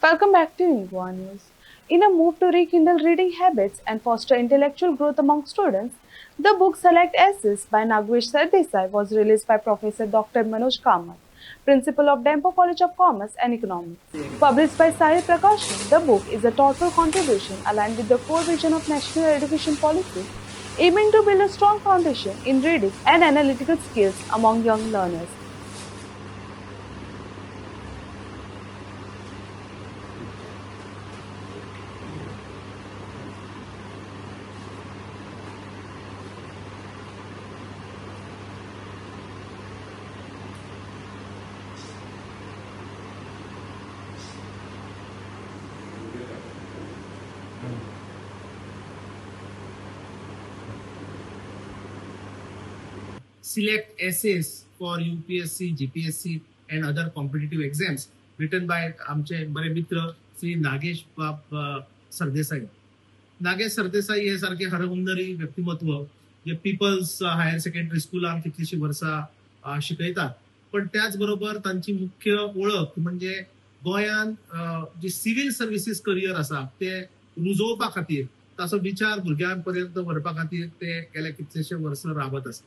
Welcome back to Invoa News. In a move to rekindle reading habits and foster intellectual growth among students, the book Select Essays by Nagvesh Sardesai was released by Professor Dr. Manoj Kamath, Principal of Dempo College of Commerce and Economics. Published by Sahil Prakashan, the book is a thoughtful contribution aligned with the core vision of national education policy, aiming to build a strong foundation in reading and analytical skills among young learners. Select essays for UPSC, GPSC and other competitive exams written by आमचे बरे मित्र श्री नागेश बाप सरदेसाई. नागेश सरदेसाई हे सारखे हरहुन्नरी व्यक्तिमत्व जे people's higher secondary स्कूलान कितलीशी वर्सां शिकयतात, पण त्याचबरोबर तांची मुख्य ओळख म्हणजे गोंयान जी सिव्हिल सर्व्हिसीस करियर आसा ते रुजोवपा खातीर ताचो विचार भुरग्यांपर्यंत व्हरपा खातीर ते गेल्या कितलेशे वर्स राबत आसा.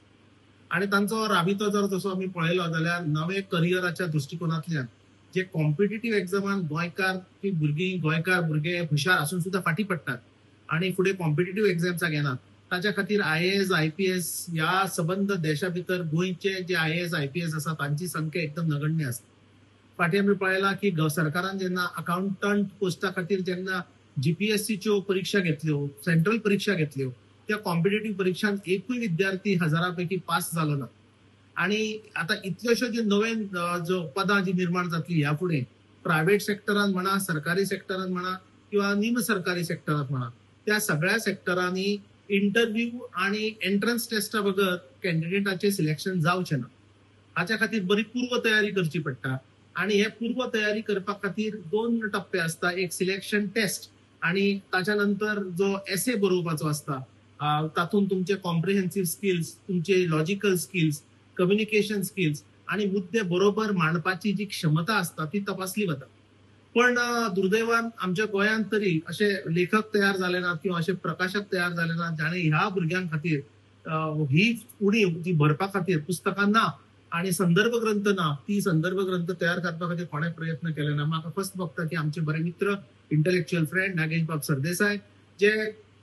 आणि तांचो राबितो जर जसो आमी पळयलो जाल्यार नवे करियराच्या दृश्टिकोनांतल्यान जे कॉम्पिटिटिव्ह एक्झामान गोंयकार भुरगे हुशार आसून सुद्धा फाटी पडटात आणि फुडें कॉम्पिटिटिव्ह एक्झाम्साक येनात, ताच्या खातीर IAS IPS ह्या सबंद देशा भितर गोंयचे जे IAS IPS आसा तांची संख्या एकदम नगण्य आसा. फाटी आमी पळयला की सरकारान जेन्ना अकाउंटंट पोस्टा खातीर जेन्ना GPSCच्यो परीक्षा घेतल्यो, सेंट्रल परीक्षा घेतल्यो, त्या कॉम्पिटेटिव्ह परीक्षांत एकूय विद्यार्थी हजारापैकी पास जालो ना. आणि आता इतल्योश्यो जे नवे जो पदां जी निर्माण जातली ह्या फुडें प्रायव्हेट सेक्टरान म्हणा, सरकारी सेक्टरान म्हणा किंवा निम सरकारी सेक्टरात म्हणा, त्या सगळ्या सेक्टरांनी इंटरव्ह्यू आणि एंट्रन्स टेस्टा बगर कॅन्डिडेटाचे सिलेक्शन जावचें ना. हाच्या खातीर बरी पूर्व तयारी करची पडटा आणि हे पूर्व तयारी करपा खातीर 2 टप्पे आसता. एक सिलेक्शन टेस्ट आणि ताच्या नंतर जो एसे बरोवपाचो आसता, तातूंत तुमचे कॉम्प्रिहेन्सिव्ह स्किल्स, तुमचे लॉजिकल स्किल्स, कम्युनिकेशन स्किल्स आणि मुद्दे बरोबर मांडपाची जी क्षमता असता ती तपासली वता. पण दुर्दैवान आमच्या गोंयांत तरी असे लेखक तयार झाले नात किंवा असे प्रकाशक तयार झाले नात जाणे ह्या भुरग्यां खातीर ही उणीव जी भरपा खातीर पुस्तकां ना आणि संदर्भ ग्रंथ ना, ती संदर्भ ग्रंथ तयार करपा खातीर कोणें प्रयत्न केले ना. म्हाका फस्ट बघता की आमचे बरे मित्र इंटलेक्च्युअल फ्रेंड नागेश बाब सरदेसाय जे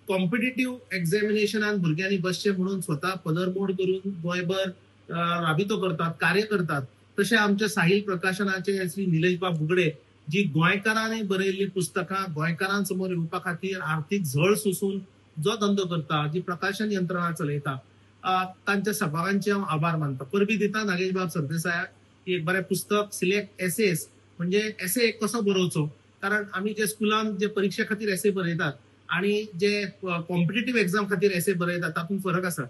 कॉम्पिटिटिव्ह एक्झामिनेशनान भुरग्यांनी बसचे म्हणून स्वतः पदरमोड करून गोंयभर राबितो करतात, कार्य करतात. तसे आमच्या साहिल प्रकाशनाचे श्री निलेश बाब बुगडे जी गोंयकारांनी बरयल्ली पुस्तकां गोंयकारांसमोर येवपा खातीर आर्थीक झळ सोसून जो धंदो करता, जी प्रकाशन यंत्रणा चलयता, तांच्या सभागांचे हांव आभार मानता. परबी दिता नागेश बाब सरदेसायाक एक बरें पुस्तक सिलेक्ट एसेस, म्हणजे एसे कसो बरोवचो. कारण आमी जे स्कुलान जे परीक्षे खातीर एसे बरयतात आणि जे कॉम्पिटिटिव्ह एक्झाम खातीर एसे बरयतात तातूंत फरक आसा.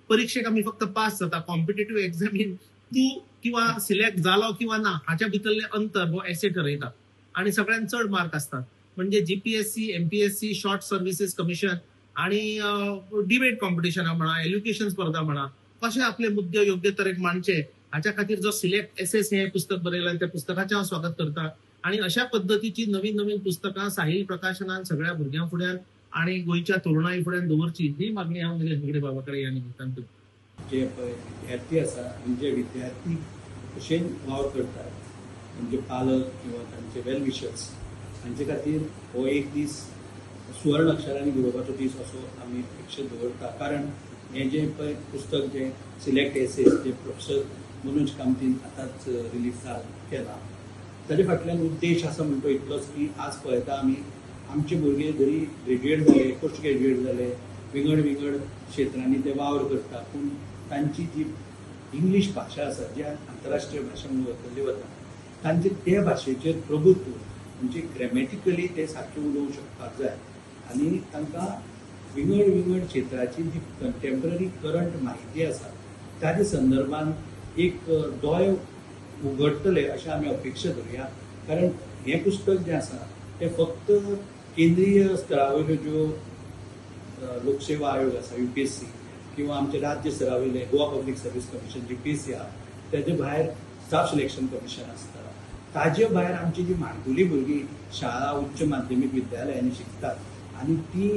परीक्षेक आमी फक्त पास जाता, कॉम्पिटिटिव्ह एक्झामीन तूं किंवा सिलेक्ट जालो किंवा ना हाच्या भितरले अंतर हो एसे ठरयता आणि सगळ्यांत चड मार्क असतात. म्हणजे GPSC, MPSC, short services commission आणि डिबेट कॉम्पिटिशनां म्हणा, एज्युकेशन स्पर्धा म्हणा, कशे आपले मुद्दे योग्य तरेन मांडचे हाच्या खातीर जो सिलेक्ट एसेस हे पुस्तक बरयलां त्या पुस्तकाचें हांव स्वागत करता. आणि अशा पद्धतीची नवीन नवीन पुस्तकां साहिल प्रकाशनान सगळ्या भुरग्यां फुड्यान आणि गोंयच्या तरुणाई फुड्यान दवरची ही मागणी हांव निलेश बुगडे बाबा कडेन ह्या निमतान करता. जे विद्यार्थी आसा म्हणजे विद्यार्थी कशे वावर करतात म्हणजे पालक किंवा तांचे वेल विशर्स हांचे खातीर हो एक दीस सुवर्ण अक्षरांनी बरोवपाचो दीस असो आमी अपेक्षीत दवरता. कारण हे जे पळय पुस्तक जे सिलेक्ट एसेस जे प्रोफेसर मनोज कामतीन आतांच रिलीज केला, ताचे फाटल्यान उद्देश आसा म्हणतो इतलोच की आज पळयता आमी आमचे भुरगे जरी ग्रॅज्युएट जाले, पोस्ट ग्रॅज्युएट जाले, विंगड क्षेत्रांनी ते वावर करता, पूण तांची जी इंग्लीश भाशा आसा जी आंतरराष्ट्रीय भाशा म्हणून वरतली वता, तांचे ते भाशेचेर प्रभुत्व म्हणजे ग्रॅमॅटिकली ते सारखे उलोवंक शकपाक जाय आनी तांकां विंगड क्षेत्राची जी कंटेम्पररी करंट म्हायती आसा ताचे संदर्भान एक दोळे उगडटले अशें आमी अपेक्षा धरया. कारण हें पुस्तक जें आसा तें फक्त केंद्रीय स्तरा वयल्यो ज्यो लोकसेवा आयोग आसा UPSC किंवा आमचे राज्य स्तरा वयले Goa public service commission GPSC आहा, तेजे भायर स्टाफ सिलेक्शन कमिशन आसता, ताजे भायर आमची जी माणकुली भुरगीं शाळा उच्च माध्यमीक विद्यालयांनी शिकतात आनी ती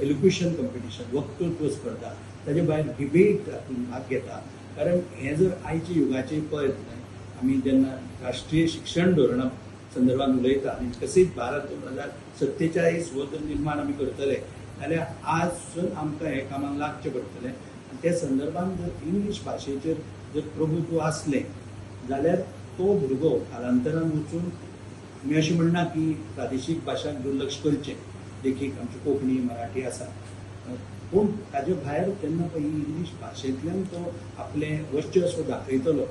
एलोक्युशन कॉम्पिटिशन वक्तृत्व स्पर्धा ताजे भायर डिबेट हातूंत भाग घेता कारण हे जर आयच्या युगाचेर पळयत न्हय आमी जेन्ना राष्ट्रीय शिक्षण धोरणा संदर्भात उलयता आनी विकसीत भारत 2047 हो जर निर्माण आमी करतले जाल्यार आजसून आमकां हे कामाक लागचें पडटलें आनी त्या संदर्भात जर इंग्लीश भाशेचेर जर प्रभुत्व आसलें जाल्यार तो भुरगो कालांतरान वचून मी अशें म्हणना की प्रादेशीक भाशांक दुर्लक्ष करचें देखीक आमची कोंकणी मराठी आसा पूण ताजे भायर जेन्ना पळय इंग्लीश भाशेंतल्यान तो आपलें वर्चस्व दाखयतलो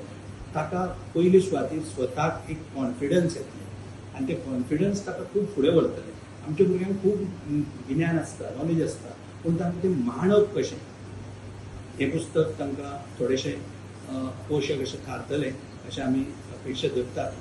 ताका पयले सुवातेर स्वताक एक कॉन्फिडन्स येतलें आनी तें कॉन्फिडन्स ताका खूब फुडें व्हरतलें आमच्या भुरग्यांक खूब गिन्यान आसता नॉलेज आसता पूण तांकां तें मांडप कशें हें पुस्तक तांकां थोडेशें पोशक अशें थारतलें अशें आमी अपेक्षा धरतात